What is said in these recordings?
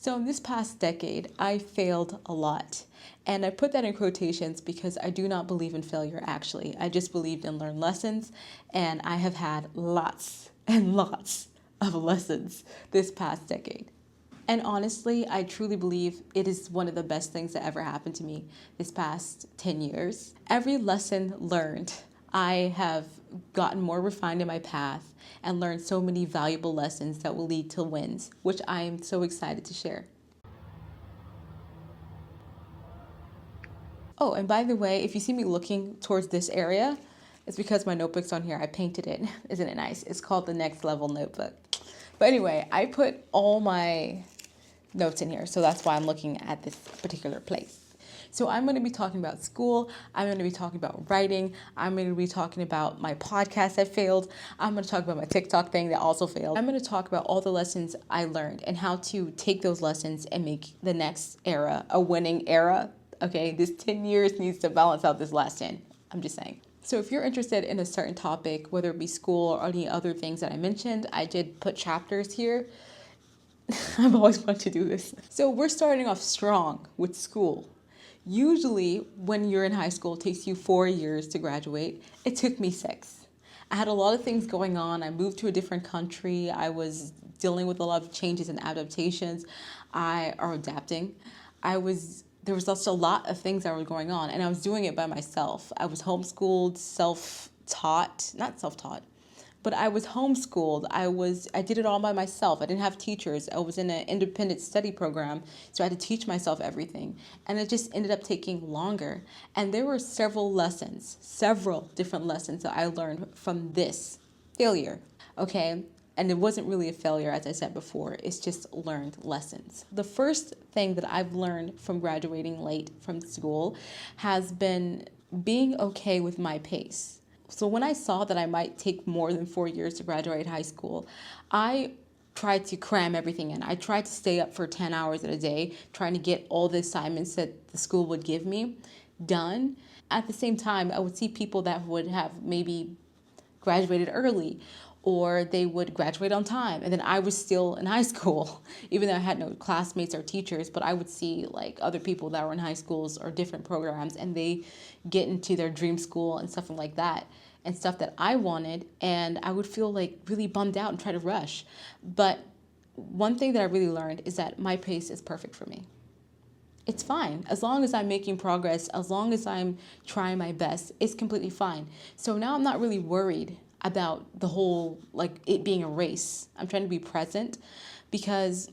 So in this past decade, I failed a lot. And I put that in quotations because I do not believe in failure, actually. I just believed in learned lessons, and I have had lots and lots of lessons this past decade. And honestly, I truly believe it is one of the best things that ever happened to me this past 10 years. Every lesson learned, I have gotten more refined in my path and learned so many valuable lessons that will lead to wins, which I am so excited to share. Oh, and by the way, if you see me looking towards this area, it's because my notebook's on here. I painted it. Isn't it nice? It's called the Next Level Notebook. But anyway, I put all my notes in here, so that's why I'm looking at this particular place. So I'm going to be talking about school. I'm going to be talking about writing. I'm going to be talking about my podcast that failed. I'm going to talk about my TikTok thing that also failed. I'm going to talk about all the lessons I learned and how to take those lessons and make the next era a winning era. Okay, this 10 years needs to balance out this last 10. I'm just saying. So if you're interested in a certain topic, whether it be school or any other things that I mentioned, I did put chapters here. I've always wanted to do this. So we're starting off strong with school. Usually when you're in high school, it takes you 4 years to graduate. It took me 6. I had a lot of things going on. I moved to a different country. I was dealing with a lot of changes and adaptations. Adapting. There was also a lot of things that were going on, and I was doing it by myself. I was homeschooled, not self-taught, but I was homeschooled. I did it all by myself. I didn't have teachers. I was in an independent study program, so I had to teach myself everything. And it just ended up taking longer. And there were several different lessons that I learned from this failure, okay? And it wasn't really a failure, as I said before. It's just learned lessons. The first thing that I've learned from graduating late from school has been being okay with my pace. So when I saw that I might take more than 4 years to graduate high school, I tried to cram everything in. I tried to stay up for 10 hours a day, trying to get all the assignments that the school would give me done. At the same time, I would see people that would have maybe graduated early, or they would graduate on time. And then I was still in high school, even though I had no classmates or teachers, but I would see like other people that were in high schools or different programs, and they get into their dream school and stuff like that, and stuff that I wanted. And I would feel like really bummed out and try to rush. But one thing that I really learned is that my pace is perfect for me. It's fine. As long as I'm making progress, as long as I'm trying my best, it's completely fine. So now I'm not really worried about the whole, like, it being a race. I'm trying to be present, because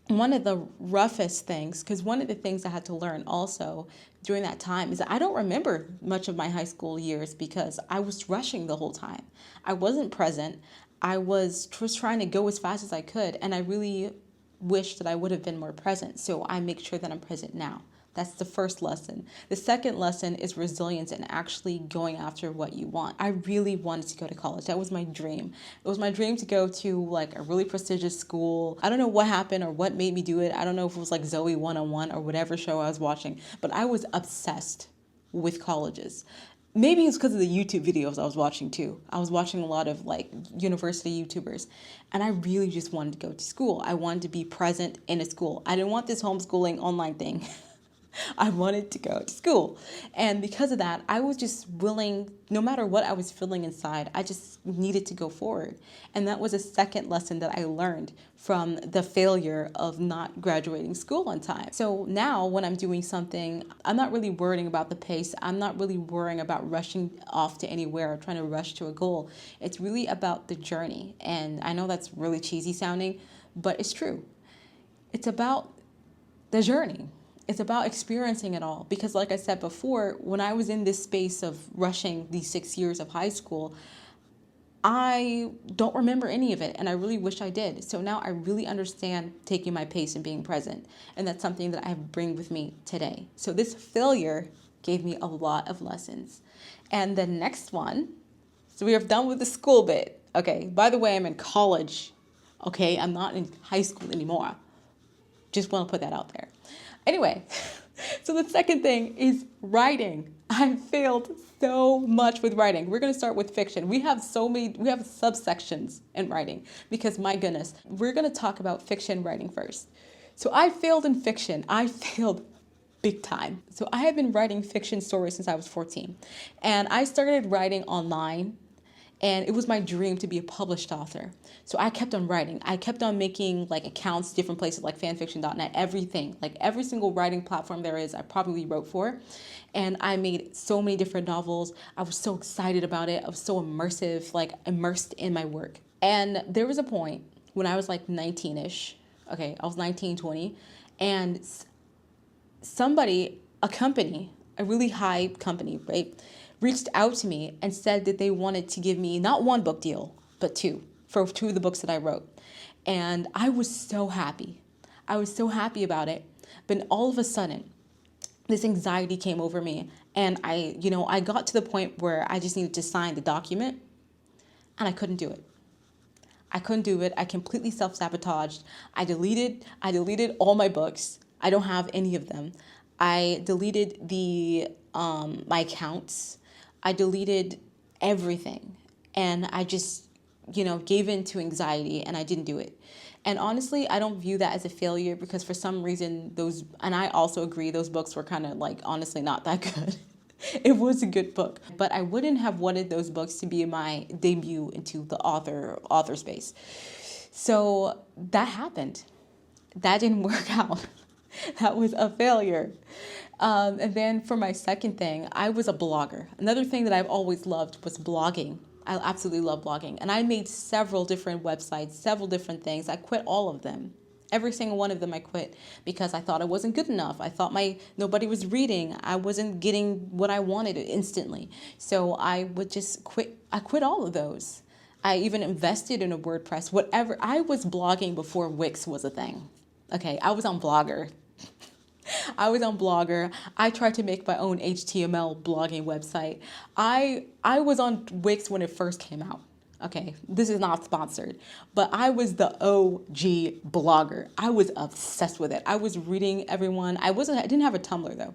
one of the roughest things, because one of the things I had to learn also during that time is that I don't remember much of my high school years because I was rushing the whole time. I wasn't present. I was just trying to go as fast as I could, and I really wish that I would have been more present. So I make sure that I'm present now. That's the first lesson. The second lesson is resilience and actually going after what you want. I really wanted to go to college. That was my dream. It was my dream to go to like a really prestigious school. I don't know what happened or what made me do it. I don't know if it was like Zoe 101 or whatever show I was watching, but I was obsessed with colleges. Maybe it's because of the YouTube videos I was watching too. I was watching a lot of like university YouTubers, and I really just wanted to go to school. I wanted to be present in a school. I didn't want this homeschooling online thing. I wanted to go to school. And because of that, I was just willing, no matter what I was feeling inside, I just needed to go forward. And that was a second lesson that I learned from the failure of not graduating school on time. So now when I'm doing something, I'm not really worrying about the pace. I'm not really worrying about rushing off to anywhere or trying to rush to a goal. It's really about the journey. And I know that's really cheesy sounding, but it's true. It's about the journey. It's about experiencing it all. Because like I said before, when I was in this space of rushing these 6 years of high school, I don't remember any of it, and I really wish I did. So now I really understand taking my pace and being present, and that's something that I bring with me today. So this failure gave me a lot of lessons. And the next one, so we are done with the school bit. Okay, by the way, I'm in college. Okay, I'm not in high school anymore. Just want to put that out there. Anyway, so the second thing is writing. I failed so much with writing. We're going to start with fiction. We have subsections in writing because my goodness, we're going to talk about fiction writing first. So I failed in fiction. I failed big time. So I have been writing fiction stories since I was 14. And I started writing online, and it was my dream to be a published author. So I kept on writing. I kept on making like accounts, different places like fanfiction.net, everything, like every single writing platform there is, I probably wrote for. And I made so many different novels. I was so excited about it. I was so immersive, like immersed in my work. And there was a point when I was like 19-ish. Okay, I was 19, 20. And somebody, a company, a really high company, right, reached out to me and said that they wanted to give me not one book deal, but two, for two of the books that I wrote. And I was so happy. I was so happy about it. But all of a sudden, this anxiety came over me. And I got to the point where I just needed to sign the document, and I couldn't do it. I couldn't do it. I completely self-sabotaged. I deleted all my books. I don't have any of them. I deleted my accounts. I deleted everything. And I just, gave in to anxiety, and I didn't do it. And honestly, I don't view that as a failure, because for some reason and I also agree, those books were kind of like, honestly, not that good. It was a good book, but I wouldn't have wanted those books to be my debut into the author space. So that happened. That didn't work out. That was a failure. And then for my second thing, I was a blogger. Another thing that I've always loved was blogging. I absolutely love blogging. And I made several different websites, several different things. I quit all of them. Every single one of them I quit because I thought I wasn't good enough. I thought nobody was reading. I wasn't getting what I wanted instantly. So I would just quit. I quit all of those. I even invested in a WordPress, whatever. I was blogging before Wix was a thing. Okay, I was on Blogger. I tried to make my own HTML blogging website. I was on Wix when it first came out. Okay, this is not sponsored, but I was the OG blogger. I was obsessed with it. I was reading everyone. I didn't have a Tumblr though,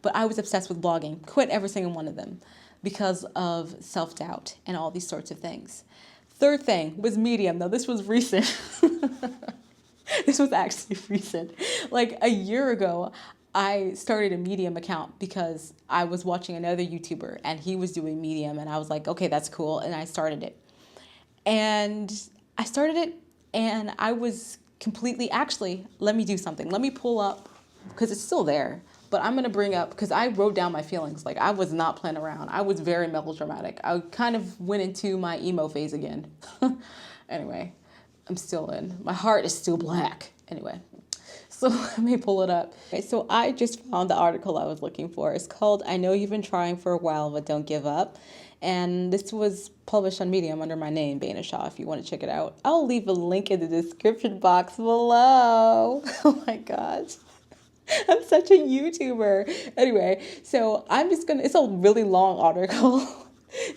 but I was obsessed with blogging. Quit every single one of them because of self-doubt and all these sorts of things. Third thing was Medium. Now this was recent. This was actually recent. Like a year ago, I started a Medium account because I was watching another YouTuber and he was doing Medium, and I was like, okay, that's cool. And I started it. And I was completely, actually, let me do something. Let me pull up, because it's still there, but I'm going to bring up, because I wrote down my feelings. Like, I was not playing around. I was very melodramatic. I kind of went into my emo phase again. Anyway, I'm still in. My heart is still black. Anyway. So let me pull it up. Okay, so I just found the article I was looking for. It's called, I Know You've Been Trying for a While, but Don't Give Up. And this was published on Medium under my name, Baina Shah, if you want to check it out. I'll leave a link in the description box below. Oh my gosh. I'm such a YouTuber. Anyway, so it's a really long article.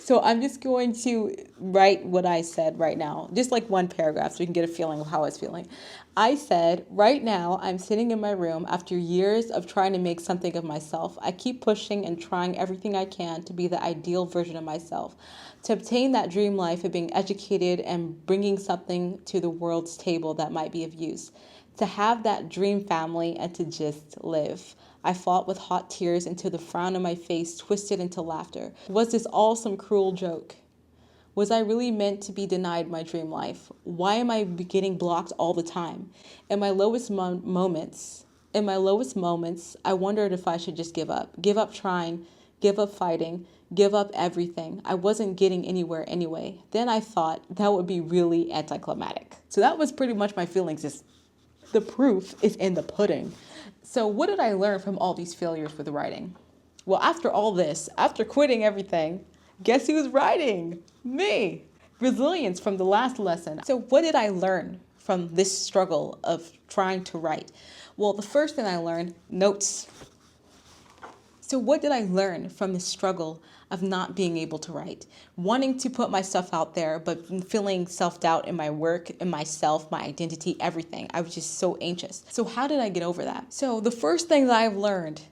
So I'm just going to write what I said right now, just like one paragraph so you can get a feeling of how I was feeling. I said, right now, I'm sitting in my room after years of trying to make something of myself. I keep pushing and trying everything I can to be the ideal version of myself, to obtain that dream life of being educated and bringing something to the world's table that might be of use, to have that dream family and to just live. I fought with hot tears until the frown on my face twisted into laughter. Was this all some cruel joke? Was I really meant to be denied my dream life? Why am I getting blocked all the time? In my lowest moments, I wondered if I should just give up trying, give up fighting, give up everything. I wasn't getting anywhere anyway. Then I thought that would be really anticlimactic. So that was pretty much my feelings. Just the proof is in the pudding. So what did I learn from all these failures with writing? Well, after all this, after quitting everything, guess who's writing? Me. Resilience from the last lesson. So what did I learn from this struggle of trying to write? Well, the first thing I learned, notes. So what did I learn from the struggle of not being able to write? Wanting to put my stuff out there, but feeling self-doubt in my work, in myself, my identity, everything. I was just so anxious. So how did I get over that? So the first thing that I've learned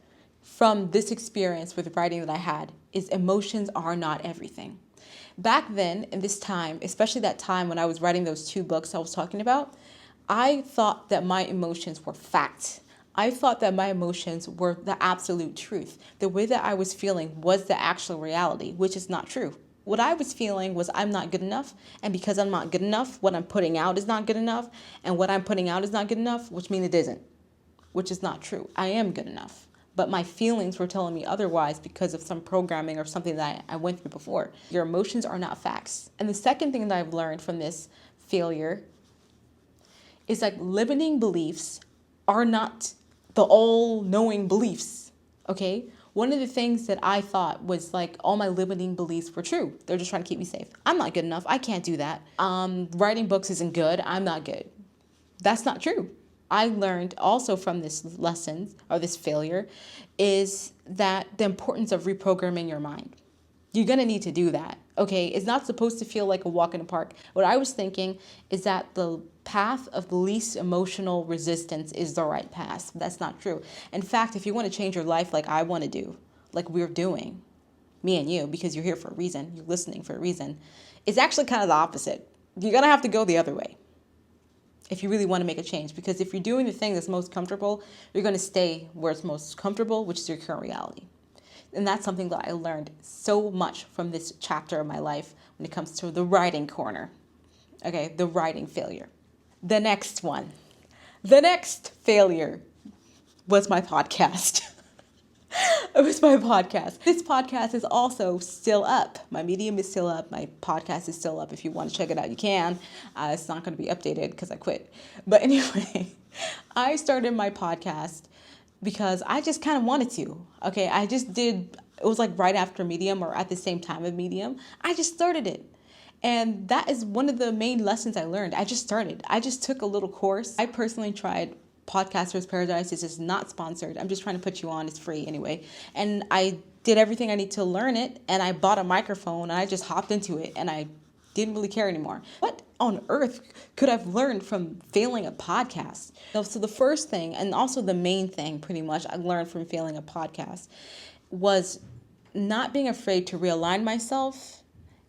from this experience with writing that I had is emotions are not everything. Back then, in this time, especially that time when I was writing those two books I was talking about, I thought that my emotions were fact. I thought that my emotions were the absolute truth. The way that I was feeling was the actual reality, which is not true. What I was feeling was I'm not good enough. And because I'm not good enough, what I'm putting out is not good enough. And what I'm putting out is not good enough, which means it isn't, which is not true. I am good enough. But my feelings were telling me otherwise because of some programming or something that I went through before. Your emotions are not facts. And the second thing that I've learned from this failure is like limiting beliefs are not the all-knowing beliefs, okay? One of the things that I thought was like all my limiting beliefs were true. They're just trying to keep me safe. I'm not good enough. I can't do that. Writing books isn't good. I'm not good. That's not true. I learned also from this lesson or this failure is that the importance of reprogramming your mind. You're going to need to do that. Okay, it's not supposed to feel like a walk in the park. What I was thinking is that the path of the least emotional resistance is the right path. That's not true. In fact, if you want to change your life like I want to do, like we're doing, me and you, because you're here for a reason, you're listening for a reason, it's actually kind of the opposite. You're going to have to go the other way if you really want to make a change. Because if you're doing the thing that's most comfortable, you're going to stay where it's most comfortable, which is your current reality. And that's something that I learned so much from this chapter of my life when it comes to the writing corner. Okay, the writing failure. The next one. The next failure was my podcast. It was my podcast. This podcast is also still up. My Medium is still up. My podcast is still up. If you want to check it out, you can. It's not going to be updated because I quit. But anyway, I started my podcast because I just kind of wanted to. Okay, I just did. It was like right after Medium or at the same time of Medium. I just started it. And that is one of the main lessons I learned. I just started. I just took a little course. I personally tried Podcaster's Paradise. This is not sponsored. I'm just trying to put you on. It's free anyway. And I did everything I need to learn it. And I bought a microphone and I just hopped into it. And I didn't really care anymore. What on earth could I've learned from failing a podcast? So the first thing, and also the main thing pretty much I learned from failing a podcast, was not being afraid to realign myself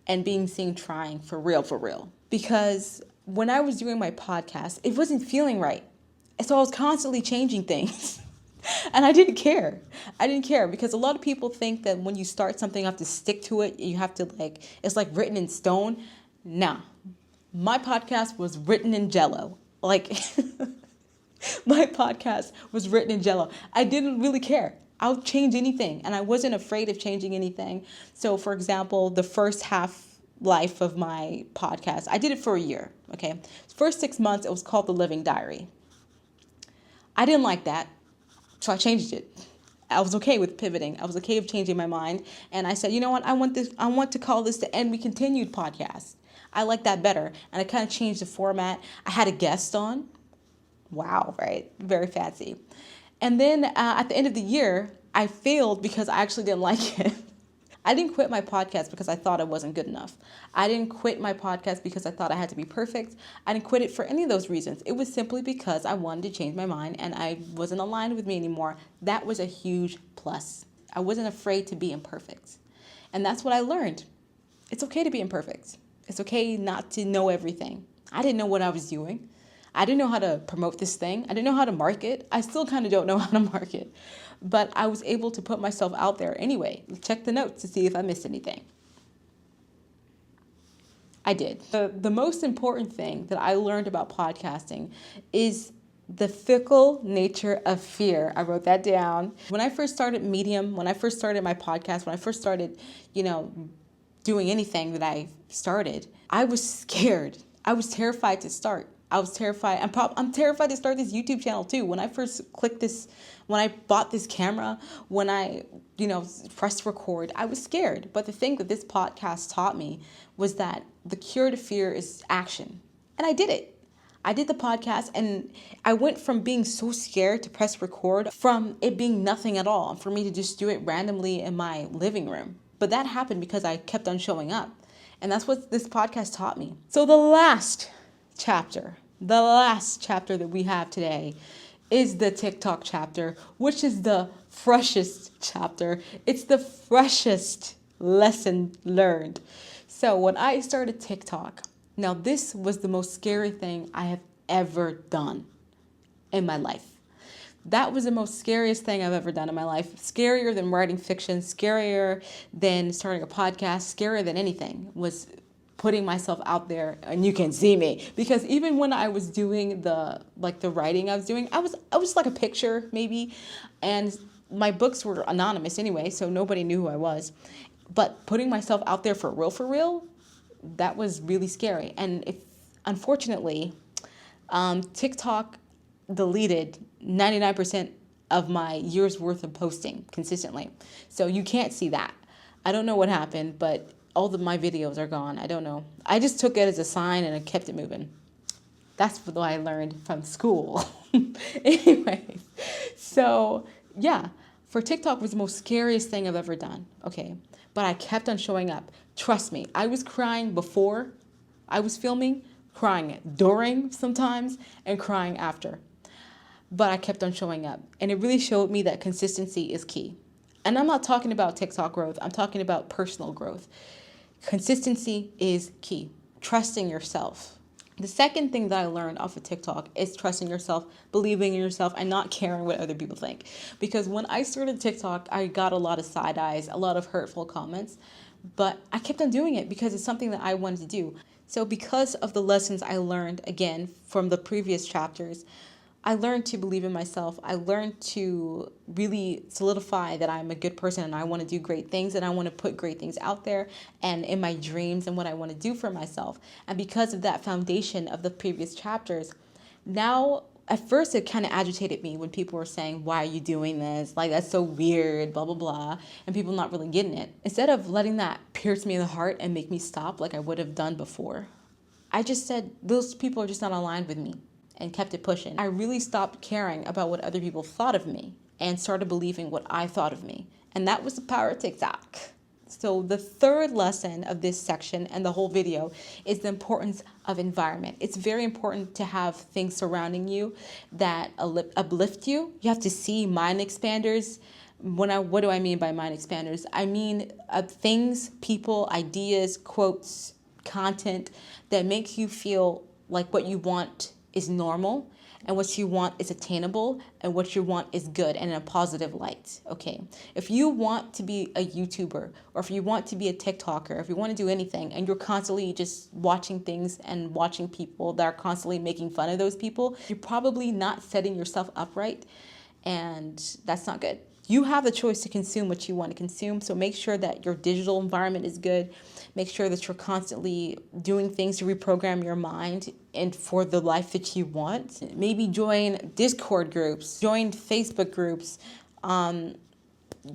and being seen trying for real. Because when I was doing my podcast, it wasn't feeling right. So I was constantly changing things. And I didn't care. I didn't care because a lot of people think that when you start something, you have to stick to it. You have to it's like written in stone. Nah, my podcast was written in Jello. My podcast was written in Jello. I didn't really care. I'll change anything. And I wasn't afraid of changing anything. So for example, the first half life of my podcast, I did it for a year. Okay. First 6 months, it was called The Living Diary. I didn't like that. So I changed it. I was okay with pivoting. I was okay with changing my mind. And I said, you know what? I want to call this the And We Continued podcast. I like that better. And I kind of changed the format. I had a guest on. Wow, right? Very fancy. And then at the end of the year, I failed because I actually didn't like it. I didn't quit my podcast because I thought it wasn't good enough. I didn't quit my podcast because I thought I had to be perfect. I didn't quit it for any of those reasons. It was simply because I wanted to change my mind and I wasn't aligned with me anymore. That was a huge plus. I wasn't afraid to be imperfect. And that's what I learned. It's okay to be imperfect. It's okay not to know everything. I didn't know what I was doing. I didn't know how to promote this thing. I didn't know how to market. I still kind of don't know how to market. But I was able to put myself out there anyway. Check the notes to see if I missed anything. I did. The most important thing that I learned about podcasting is the fickle nature of fear. I wrote that down. When I first started Medium, when I first started my podcast, when I first started, doing anything that I started, I was scared. I was terrified to start. I was terrified. I'm terrified to start this YouTube channel too. When I first clicked this, when I bought this camera, when I, pressed record, I was scared. But the thing that this podcast taught me was that the cure to fear is action. And I did it. I did the podcast and I went from being so scared to press record from it being nothing at all, for me to just do it randomly in my living room. But that happened because I kept on showing up. And that's what this podcast taught me. So the last chapter that we have today is the TikTok chapter, which is the freshest chapter. It's the freshest lesson learned. So when I started TikTok, now this was the most scary thing I have ever done in my life. That was the most scariest thing I've ever done in my life. Scarier than writing fiction, scarier than starting a podcast, scarier than anything was putting myself out there and you can see me. Because even when I was doing the writing I was doing, I was just like a picture maybe. And my books were anonymous anyway, so nobody knew who I was. But putting myself out there for real, that was really scary. And unfortunately, TikTok deleted 99% of my year's worth of posting consistently. So you can't see that. I don't know what happened, but all of my videos are gone. I don't know. I just took it as a sign and I kept it moving. That's what I learned from school. Anyway, so yeah, for TikTok was the most scariest thing I've ever done. Okay. But I kept on showing up. Trust me, I was crying before I was filming, crying during sometimes, and crying after. But I kept on showing up. And it really showed me that consistency is key. And I'm not talking about TikTok growth. I'm talking about personal growth. Consistency is key. Trusting yourself. The second thing that I learned off of TikTok is trusting yourself, believing in yourself, and not caring what other people think. Because when I started TikTok, I got a lot of side eyes, a lot of hurtful comments. But I kept on doing it because it's something that I wanted to do. So because of the lessons I learned, again, from the previous chapters, I learned to believe in myself. I learned to really solidify that I'm a good person and I want to do great things and I want to put great things out there and in my dreams and what I want to do for myself. And because of that foundation of the previous chapters, now at first it kind of agitated me when people were saying, why are you doing this? Like, that's so weird, blah, blah, blah. And people not really getting it. Instead of letting that pierce me in the heart and make me stop like I would have done before, I just said, those people are just not aligned with me. And kept it pushing. I really stopped caring about what other people thought of me and started believing what I thought of me. And that was the power of TikTok. So the third lesson of this section and the whole video is the importance of environment. It's very important to have things surrounding you that uplift you. You have to see mind expanders. What do I mean by mind expanders? I mean things, people, ideas, quotes, content that make you feel like what you want is normal and what you want is attainable and what you want is good and in a positive light. Okay. If you want to be a YouTuber or if you want to be a TikToker, if you want to do anything and you're constantly just watching things and watching people that are constantly making fun of those people, you're probably not setting yourself up right. And that's not good. You have the choice to consume what you want to consume. So make sure that your digital environment is good. Make sure that you're constantly doing things to reprogram your mind and for the life that you want. Maybe join Discord groups, join Facebook groups,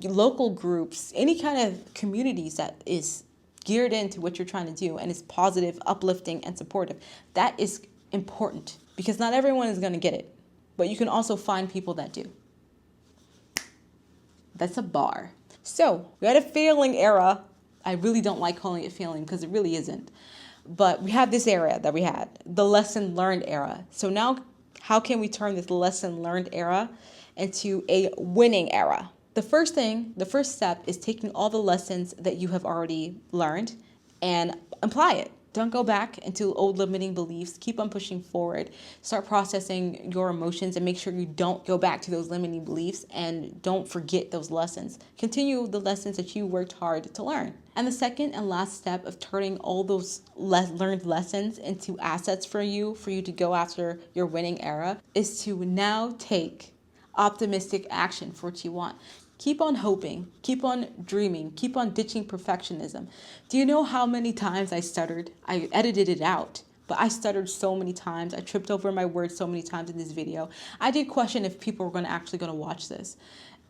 local groups, any kind of communities that is geared into what you're trying to do and is positive, uplifting, and supportive. That is important because not everyone is going to get it, but you can also find people that do. That's a bar. So we had a failing era. I really don't like calling it failing because it really isn't. But we had this era that we had, the lesson learned era. So now how can we turn this lesson learned era into a winning era? The first step is taking all the lessons that you have already learned and apply it. Don't go back into old limiting beliefs. Keep on pushing forward. Start processing your emotions and make sure you don't go back to those limiting beliefs and don't forget those lessons. Continue the lessons that you worked hard to learn. And the second and last step of turning all those learned lessons into assets for you to go after your winning era is to now take optimistic action for what you want. Keep on hoping, keep on dreaming, keep on ditching perfectionism. Do you know how many times I stuttered? I edited it out, but I stuttered so many times. I tripped over my words so many times in this video. I did question if people were actually going to watch this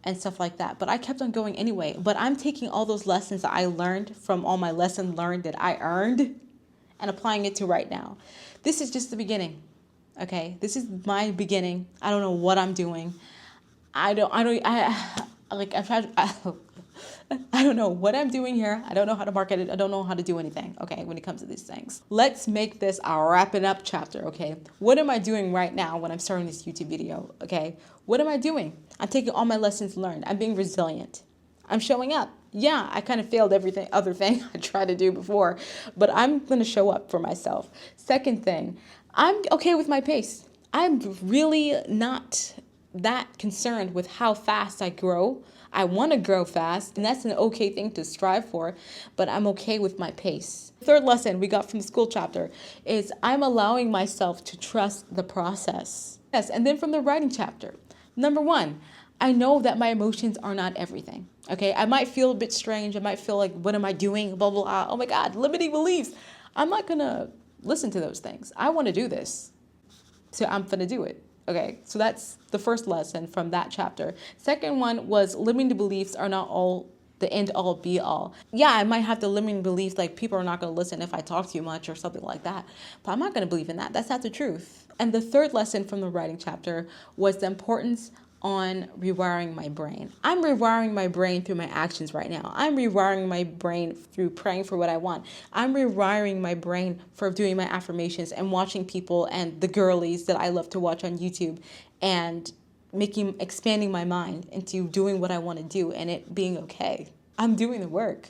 and stuff like that, but I kept on going anyway. But I'm taking all those lessons that I learned from all my lesson learned that I earned and applying it to right now. This is just the beginning, okay? This is my beginning. I don't know what I'm doing. I don't know what I'm doing here. I don't know how to market it. I don't know how to do anything, okay, when it comes to these things. Let's make this our wrapping up chapter, okay? What am I doing right now when I'm starting this YouTube video, okay? What am I doing? I'm taking all my lessons learned. I'm being resilient. I'm showing up. Yeah, I kind of failed other thing I tried to do before, but I'm going to show up for myself. Second thing, I'm okay with my pace. I'm really not that concerned with how fast I grow. I want to grow fast, and that's an okay thing to strive for, but I'm okay with my pace. Third lesson we got from the school chapter is I'm allowing myself to trust the process. Yes, and then from the writing chapter, number one, I know that my emotions are not everything. Okay, I might feel a bit strange. I might feel like, what am I doing? Blah, blah, blah. Oh my God, limiting beliefs. I'm not going to listen to those things. I want to do this. So I'm going to do it. Okay, so that's the first lesson from that chapter. Second one was limiting beliefs are not all the end all be all. Yeah, I might have the limiting beliefs like people are not going to listen if I talk too much or something like that. But I'm not going to believe in that. That's not the truth. And the third lesson from the writing chapter was the importance on rewiring my brain. I'm rewiring my brain through my actions right now. I'm rewiring my brain through praying for what I want. I'm rewiring my brain for doing my affirmations and watching people and the girlies that I love to watch on YouTube and expanding my mind into doing what I want to do and it being okay. I'm doing the work.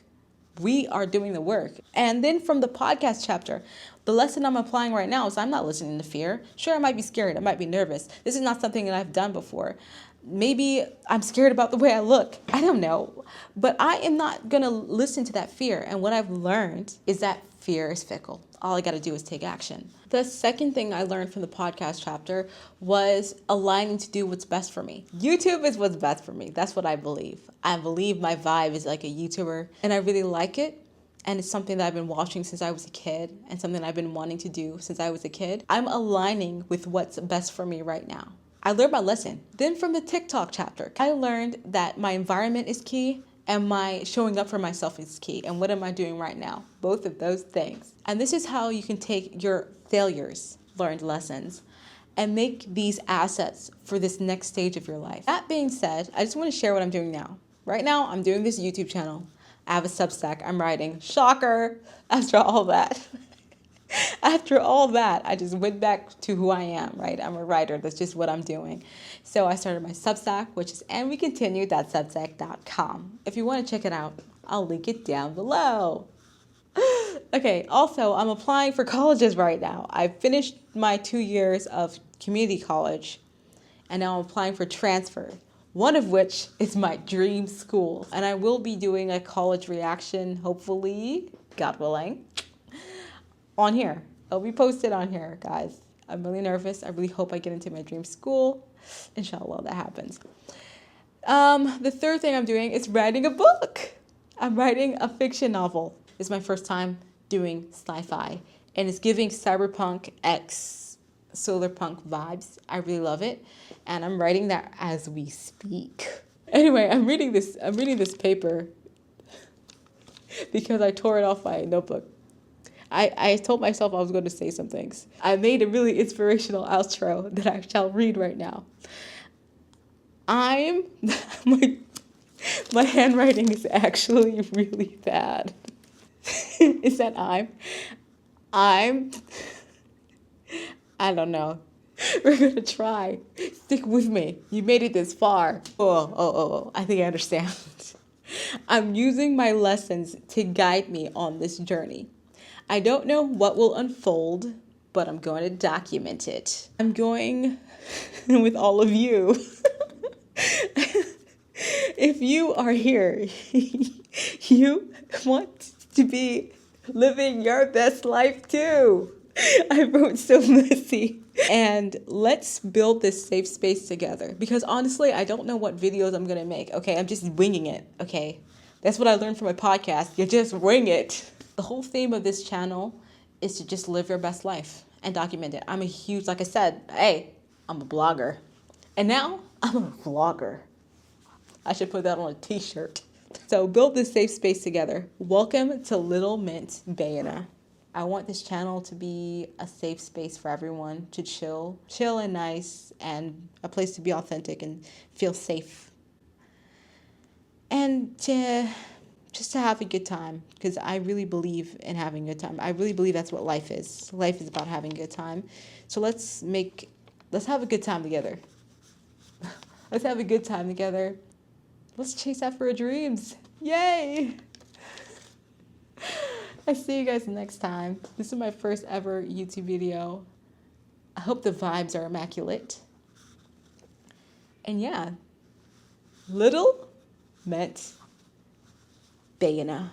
We are doing the work. And then from the podcast chapter, the lesson I'm applying right now is I'm not listening to fear. Sure, I might be scared. I might be nervous. This is not something that I've done before. Maybe I'm scared about the way I look. I don't know. But I am not going to listen to that fear. And what I've learned is that fear is fickle. All I got to do is take action. The second thing I learned from the podcast chapter was aligning to do what's best for me. YouTube is what's best for me. That's what I believe. I believe my vibe is like a YouTuber and I really like it. And it's something that I've been watching since I was a kid and something I've been wanting to do since I was a kid. I'm aligning with what's best for me right now. I learned my lesson. Then from the TikTok chapter, I learned that my environment is key and my showing up for myself is key. And what am I doing right now? Both of those things. And this is how you can take your failures, learned lessons, and make these assets for this next stage of your life. That being said, I just want to share what I'm doing now. Right now, I'm doing this YouTube channel. I have a Substack. I'm writing. Shocker! After all that. After all that, I just went back to who I am, right? I'm a writer. That's just what I'm doing. So I started my Substack, which is andwecontinue.substack.com. If you want to check it out, I'll link it down below. Okay, also, I'm applying for colleges right now. I finished my 2 years of community college, and now I'm applying for transfer, one of which is my dream school. And I will be doing a college reaction, hopefully, God willing, on here. It'll be posted on here, guys. I'm really nervous. I really hope I get into my dream school. Inshallah, that happens. The third thing I'm doing is writing a book. I'm writing a fiction novel. It's my first time doing sci-fi, and it's giving cyberpunk x solar punk vibes. I really love it, and I'm writing that as we speak. Anyway, I'm reading this paper because I tore it off my notebook. I told myself I was going to say some things. I made a really inspirational outro that I shall read right now. My handwriting is actually really bad. Is that I don't know. We're going to try. Stick with me. You made it this far. Oh. I think I understand. I'm using my lessons to guide me on this journey. I don't know what will unfold, but I'm going to document it. I'm going with all of you. If you are here, you want to be living your best life too. I wrote so messy. And let's build this safe space together. Because honestly, I don't know what videos I'm going to make. Okay, I'm just winging it. Okay, that's what I learned from my podcast. You just wing it. The whole theme of this channel is to just live your best life and document it. I'm a huge, like I said, I'm a blogger. And now I'm a vlogger. I should put that on a t-shirt. So build this safe space together. Welcome to Little Mint Bayana. I want this channel to be a safe space for everyone to chill and nice, and a place to be authentic and feel safe. And just to have a good time, because I really believe in having a good time. I really believe that's what life is. Life is about having a good time. So let's have a good time together. Let's have a good time together. Let's chase after our dreams. Yay! I see you guys next time. This is my first ever YouTube video. I hope the vibes are immaculate. And yeah, little meant Bayana.